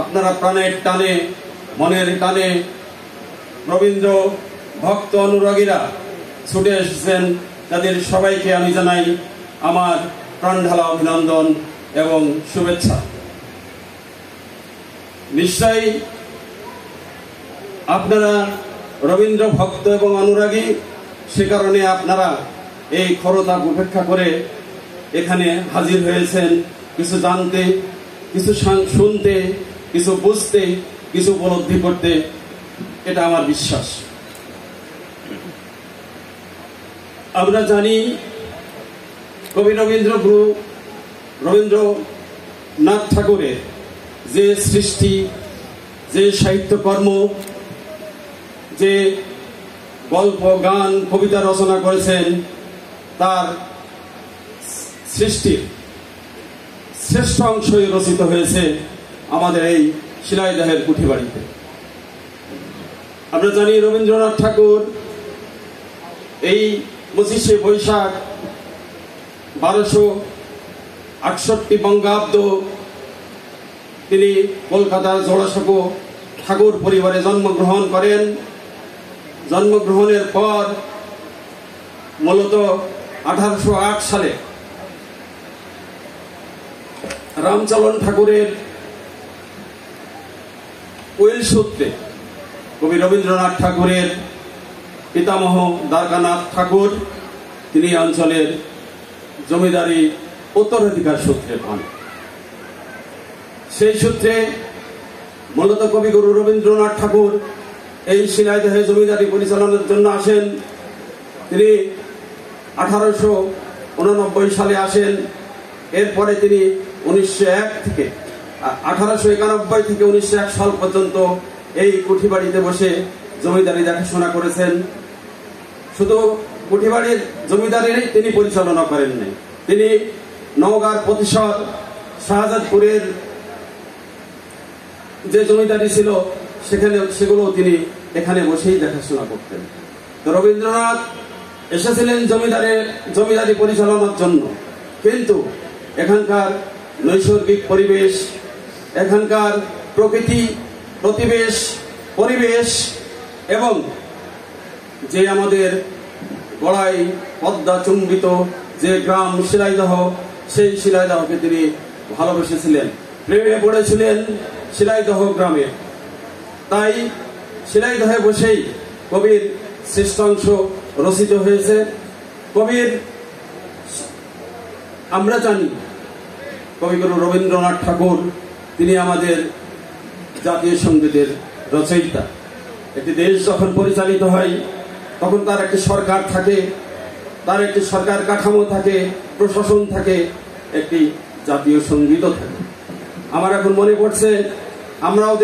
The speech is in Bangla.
আপনারা প্রাণের টানে মনের টানে রবীন্দ্র ভক্ত অনুরাগীরা ছুটে এসেছেন, তাদের সবাইকে আমি জানাই আমার প্রাণঢালা অভিনন্দন এবং শুভেচ্ছা। নিশ্চয়ই আপনারা রবীন্দ্র ভক্ত এবং অনুরাগী, সে কারণে আপনারা এই খরতাপ উপেক্ষা করে এখানে হাজির হয়েছেন কিছু জানতে, কিছু শুনতে, কিছু বুঝতে, কিছু উপলব্ধি করতে। এটা আমার বিশ্বাস। আমরা জানি কবি রবীন্দ্রনাথ ঠাকুরের যে সৃষ্টি, যে সাহিত্যকর্ম, যে গল্প, গান, কবিতা রচনা করেছেন, তার সৃষ্টির শ্রেষ্ঠ অংশই রচিত হয়েছে আমাদের এই শিলাইদহের কুঠিবাড়িতে। আমরা জানি রবীন্দ্রনাথ ঠাকুর এই 25শে বৈশাখ 1268 বঙ্গাব্দ তিনি কলকাতার জোড়াসাঁকো ঠাকুর পরিবারে জন্মগ্রহণ করেন। জন্মগ্রহণের পর মূলত 1808 সালে রামচরণ ঠাকুরের উইল সূত্রে কবি রবীন্দ্রনাথ ঠাকুরের পিতামহ দ্বারকানাথ ঠাকুর তিনি অঞ্চলের জমিদারি উত্তরাধিকার সূত্রে পান। সেই সূত্রে মূলত কবিগুরু রবীন্দ্রনাথ ঠাকুর এই শিলাইদহে জমিদারি পরিচালনার জন্য আসেন। তিনি 1889 সালে আসেন। এরপরে তিনি 1891 থেকে 1901 সাল পর্যন্ত এই কুঠিবাড়িতে বসে জমিদারি দেখাশোনা করেছেন। শুধু কুঠিবাড়ির জমিদারি তিনি পরিচালনা করেন নাই, তিনি নওগাঁর প্রতিশর, শাহজাদপুরের যে জমিদারি ছিল সেগুলো তিনি এখানে বসেই দেখাশোনা করতেন। তো রবীন্দ্রনাথ এসেছিলেন জমিদারি পরিচালনার জন্য, কিন্তু এখানকার নৈসর্গিক পরিবেশ, এখানকার প্রকৃতি, পরিবেশ এবং যে আমাদের গড়াই পদ্মা চুম্বিত যে গ্রাম শিলাইদহ, সেই শিলাইদহকে তিনি ভালোবেসেছিলেন, প্রেমে পড়েছিলেন শিলাইদহ গ্রামে। তাই শিলাইদহে বসেই কবির শ্রেষ্ঠাংশ রচিত হয়েছে। আমরা জানি কবিগুরু রবীন্দ্রনাথ ঠাকুর তিনি আমাদের জাতীয় সঙ্গীতের রচয়িতা। একটি দেশ যখন পরিচালিত হয় তখন তার একটি সরকার থাকে, তার একটি সরকার কাঠামো থাকে, প্রশাসন থাকে, একটি জাতীয় সঙ্গীতও থাকে। আমার এখন মনে পড়ছে আমরাও